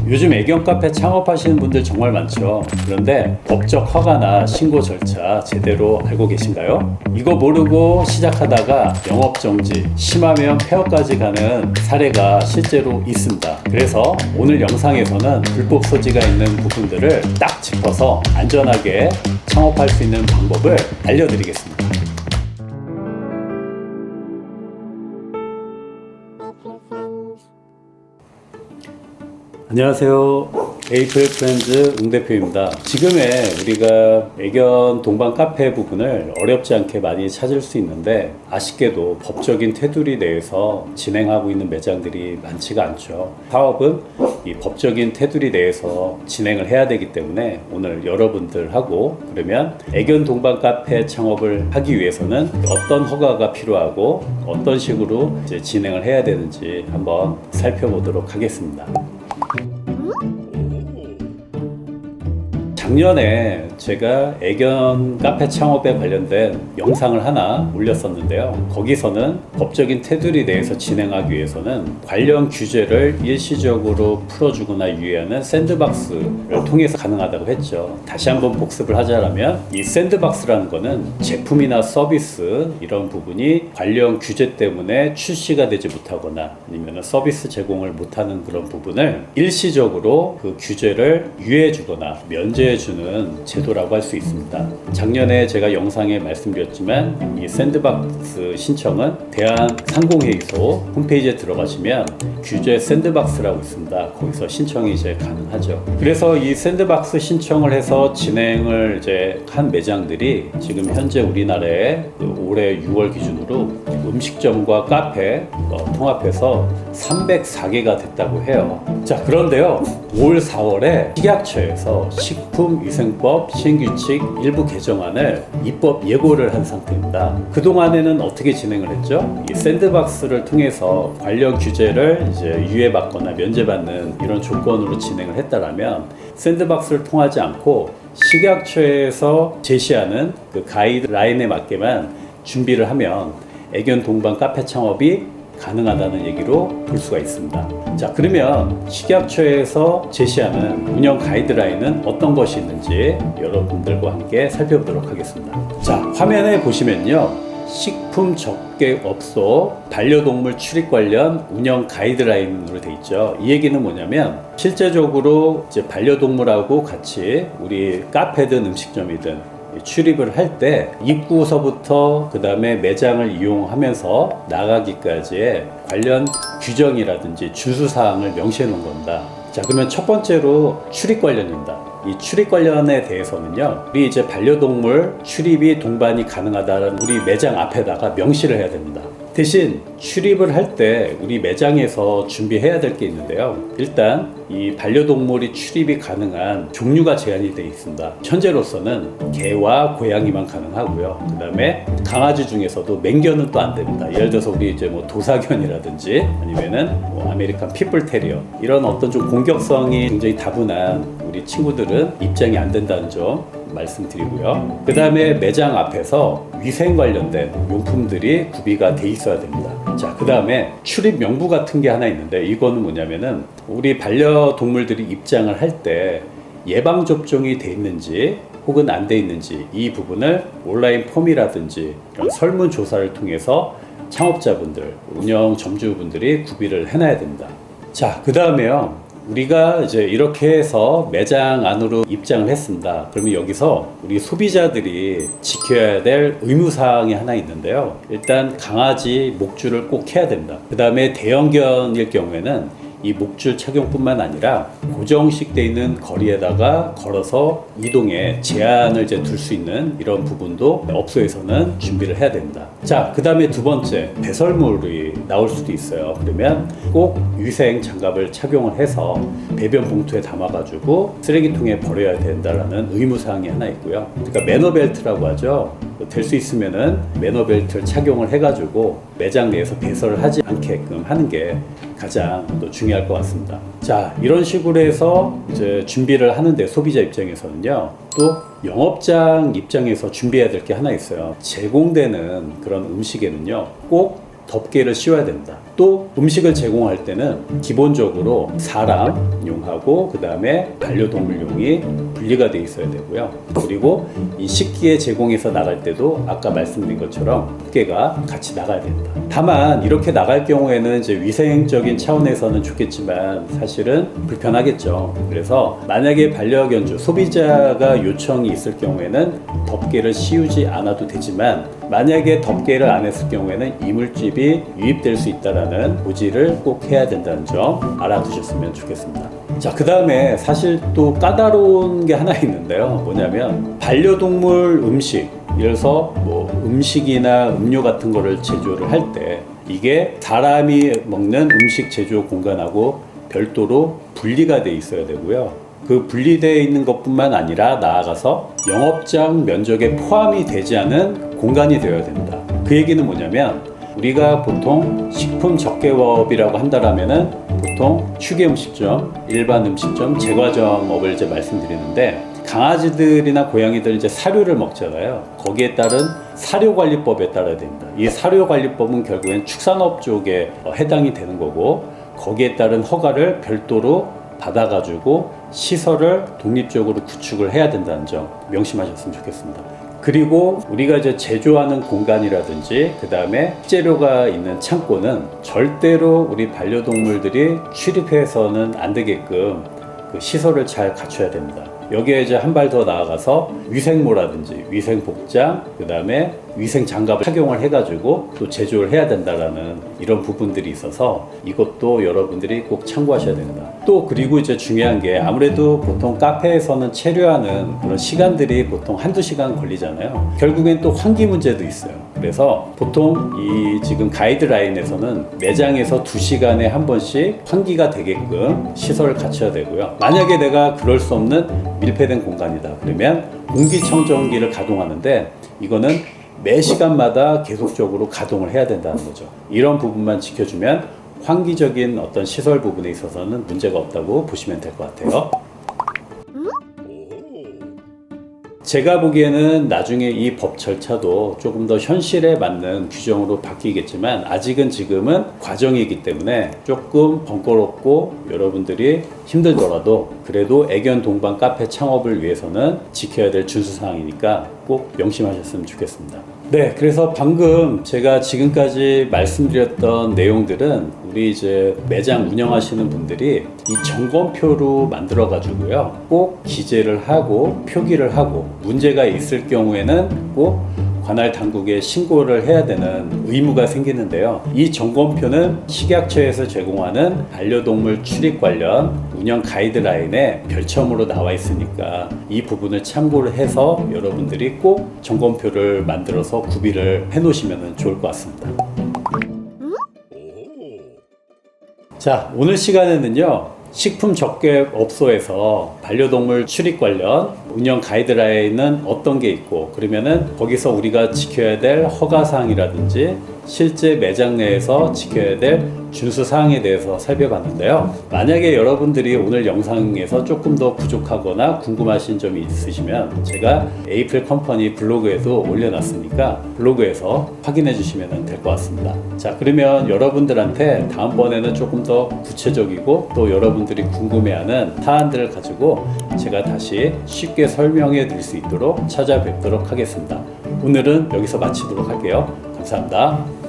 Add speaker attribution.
Speaker 1: 요즘 애견 카페 창업하시는 분들 정말 많죠. 그런데 법적 허가나 신고 절차 제대로 알고 계신가요? 이거 모르고 시작하다가 영업정지, 심하면 폐업까지 가는 사례가 실제로 있습니다. 그래서 오늘 영상에서는 불법 소지가 있는 부분들을 딱 짚어서 안전하게 창업할 수 있는 방법을 알려드리겠습니다. 안녕하세요. 에이플 프렌즈 웅 대표입니다. 지금의 우리가 애견 동반 카페 부분을 어렵지 않게 많이 찾을 수 있는데 아쉽게도 법적인 테두리 내에서 진행하고 있는 매장들이 많지가 않죠. 사업은 이 법적인 테두리 내에서 진행을 해야 되기 때문에 오늘 여러분들하고 그러면 애견 동반 카페 창업을 하기 위해서는 어떤 허가가 필요하고 어떤 식으로 이제 진행을 해야 되는지 한번 살펴보도록 하겠습니다. 작년에 제가 애견 카페 창업에 관련된 영상을 하나 올렸었는데요. 거기서는 법적인 테두리 내에서 진행하기 위해서는 관련 규제를 일시적으로 풀어주거나 유예하는 샌드박스를 통해서 가능하다고 했죠. 다시 한번 복습을 하자면 이 샌드박스라는 거는 제품이나 서비스 이런 부분이 관련 규제 때문에 출시가 되지 못하거나 아니면 서비스 제공을 못하는 그런 부분을 일시적으로 그 규제를 유예해주거나 면제해주는 제도라고 할 수 있습니다. 작년에 제가 영상에 말씀드렸지만 이 샌드박스 신청은 대한상공회의소 홈페이지에 들어가시면 규제 샌드박스라고 있습니다. 거기서 신청이 이제 가능하죠. 그래서 이 샌드박스 신청을 해서 진행을 이제 한 매장들이 지금 현재 우리나라에 올해 6월 기준으로 음식점과 카페 통합해서 304개가 됐다고 해요. 자, 그런데요, 올 4월에 식약처에서 식품위생법 신규칙 일부 개정안을 입법 예고를 한 상태입니다. 그동안에는 어떻게 진행을 했죠? 이 샌드박스를 통해서 관련 규제를 이제 유예받거나 면제받는 이런 조건으로 진행을 했다라면 샌드박스를 통하지 않고 식약처에서 제시하는 그 가이드라인에 맞게만 준비를 하면 애견 동반 카페 창업이 가능하다는 얘기로 볼 수가 있습니다. 자, 그러면 식약처에서 제시하는 운영 가이드라인은 어떤 것이 있는지 여러분들과 함께 살펴보도록 하겠습니다. 자, 화면에 보시면요, 식품 접객업소 반려동물 출입 관련 운영 가이드라인으로 돼 있죠. 이 얘기는 뭐냐면 실제적으로 이제 반려동물하고 같이 우리 카페든 음식점이든 출입을 할 때 입구서부터 그 다음에 매장을 이용하면서 나가기까지의 관련 규정이라든지 준수사항을 명시해 놓은 겁니다. 자, 그러면 첫 번째로 출입 관련입니다. 이 출입 관련에 대해서는요, 우리 이제 반려동물 출입이 동반이 가능하다는 우리 매장 앞에다가 명시를 해야 됩니다. 대신 출입을 할 때 우리 매장에서 준비해야 될 게 있는데요. 일단 이 반려동물이 출입이 가능한 종류가 제한이 되어 있습니다. 현재로서는 개와 고양이만 가능하고요. 그 다음에 강아지 중에서도 맹견은 또 안 됩니다. 예를 들어서 우리 이제 뭐 도사견이라든지 아니면은 뭐 아메리칸 핏불 테리어 이런 어떤 좀 공격성이 굉장히 다분한 우리 친구들은 입장이 안 된다는 점 말씀드리고요. 그 다음에 매장 앞에서 위생 관련된 용품들이 구비가 돼 있어야 됩니다. 자, 그 다음에 출입 명부 같은 게 하나 있는데 이거는 뭐냐면은 우리 반려동물들이 입장을 할 때 예방접종이 돼 있는지 혹은 안 돼 있는지 이 부분을 온라인 폼이라든지 이런 설문조사를 통해서 창업자분들, 운영 점주분들이 구비를 해놔야 됩니다. 자, 그 다음에요, 우리가 이제 이렇게 해서 매장 안으로 입장을 했습니다. 그러면 여기서 우리 소비자들이 지켜야 될 의무사항이 하나 있는데요. 일단 강아지 목줄을 꼭 해야 됩니다. 그 다음에 대형견일 경우에는 이 목줄 착용뿐만 아니라 고정식 돼 있는 거리에다가 걸어서 이동에 제한을 이제 둘 수 있는 이런 부분도 업소에서는 준비를 해야 됩니다. 자, 그 다음에 두 번째, 배설물이 나올 수도 있어요. 그러면 꼭 위생 장갑을 착용을 해서 배변 봉투에 담아가지고 쓰레기통에 버려야 된다라는 의무사항이 하나 있고요. 그러니까 매너벨트라고 하죠. 될 수 있으면은 매너벨트를 착용을 해가지고 매장 내에서 배설을 하지 않게끔 하는 게 가장 또 중요할 것 같습니다. 자, 이런 식으로 해서 이제 준비를 하는데 소비자 입장에서는요, 또 영업장 입장에서 준비해야 될 게 하나 있어요. 제공되는 그런 음식에는요, 꼭 덮개를 씌워야 됩니다. 또 음식을 제공할 때는 기본적으로 사람용하고 그 다음에 반려동물용이 분리가 돼 있어야 되고요. 그리고 이 식기에 제공해서 나갈 때도 아까 말씀드린 것처럼 두께가 같이 나가야 된다. 다만 이렇게 나갈 경우에는 이제 위생적인 차원에서는 좋겠지만 사실은 불편하겠죠. 그래서 만약에 반려견주 소비자가 요청이 있을 경우에는 덮개를 씌우지 않아도 되지만 만약에 덮개를 안 했을 경우에는 이물집이 유입될 수 있다는 고지를 꼭 해야 된다는 점 알아두셨으면 좋겠습니다. 자, 그 다음에 사실 또 까다로운 게 하나 있는데요. 뭐냐면 반려동물 음식, 예를 들어서 뭐 음식이나 음료 같은 거를 제조를 할 때 이게 사람이 먹는 음식 제조 공간하고 별도로 분리가 돼 있어야 되고요. 그 분리되어 있는 것뿐만 아니라 나아가서 영업장 면적에 포함이 되지 않은 공간이 되어야 된다. 그 얘기는 뭐냐면 우리가 보통 식품 적개업이라고 한다라면은 보통 휴게음식점, 일반 음식점, 제과점업을 이제 말씀드리는데 강아지들이나 고양이들 이제 사료를 먹잖아요. 거기에 따른 사료관리법에 따라야 됩니다. 이 사료관리법은 결국엔 축산업 쪽에 해당이 되는 거고 거기에 따른 허가를 별도로 받아가지고 시설을 독립적으로 구축을 해야 된다는 점 명심하셨으면 좋겠습니다. 그리고 우리가 이제 제조하는 공간이라든지 그 다음에 식재료가 있는 창고는 절대로 우리 반려동물들이 출입해서는 안 되게끔 그 시설을 잘 갖춰야 됩니다. 여기에 이제 한 발 더 나아가서 위생모라든지 위생복장, 그 다음에 위생장갑을 착용을 해가지고 또 제조를 해야 된다라는 이런 부분들이 있어서 이것도 여러분들이 꼭 참고하셔야 됩니다. 또 그리고 이제 중요한 게 아무래도 보통 카페에서는 체류하는 그런 시간들이 보통 한두 시간 걸리잖아요. 결국엔 또 환기 문제도 있어요. 그래서 보통 이 지금 가이드라인에서는 매장에서 2시간에 한 번씩 환기가 되게끔 시설을 갖춰야 되고요. 만약에 내가 그럴 수 없는 밀폐된 공간이다 그러면 공기청정기를 가동하는데 이거는 매 시간마다 계속적으로 가동을 해야 된다는 거죠. 이런 부분만 지켜주면 환기적인 어떤 시설 부분에 있어서는 문제가 없다고 보시면 될 것 같아요. 제가 보기에는 나중에 이 법 절차도 조금 더 현실에 맞는 규정으로 바뀌겠지만 아직은 지금은 과정이기 때문에 조금 번거롭고 여러분들이 힘들더라도 그래도 애견 동반 카페 창업을 위해서는 지켜야 될 준수사항이니까 꼭 명심하셨으면 좋겠습니다. 네, 그래서 방금 제가 지금까지 말씀드렸던 내용들은 우리 이제 매장 운영하시는 분들이 이 점검표로 만들어 가지고요 꼭 기재를 하고 표기를 하고 문제가 있을 경우에는 꼭 관할 당국에 신고를 해야 되는 의무가 생기는데요. 이 점검표는 식약처에서 제공하는 반려동물 출입 관련 운영 가이드라인에 별첨으로 나와 있으니까 이 부분을 참고를 해서 여러분들이 꼭 점검표를 만들어서 구비를 해 놓으시면 좋을 것 같습니다. 자, 오늘 시간에는요 식품 적개업소에서 반려동물 출입 관련 운영 가이드라인은 어떤 게 있고 그러면은 거기서 우리가 지켜야 될 허가사항이라든지 실제 매장 내에서 지켜야 될 준수사항에 대해서 살펴봤는데요. 만약에 여러분들이 오늘 영상에서 조금 더 부족하거나 궁금하신 점이 있으시면 제가 에이플 컴퍼니 블로그에도 올려놨으니까 블로그에서 확인해 주시면 될 것 같습니다. 자, 그러면 여러분들한테 다음번에는 조금 더 구체적이고 또 여러분들이 궁금해하는 사안들을 가지고 제가 다시 쉽게 설명해 드릴 수 있도록 찾아뵙도록 하겠습니다. 오늘은 여기서 마치도록 할게요. 감사합니다.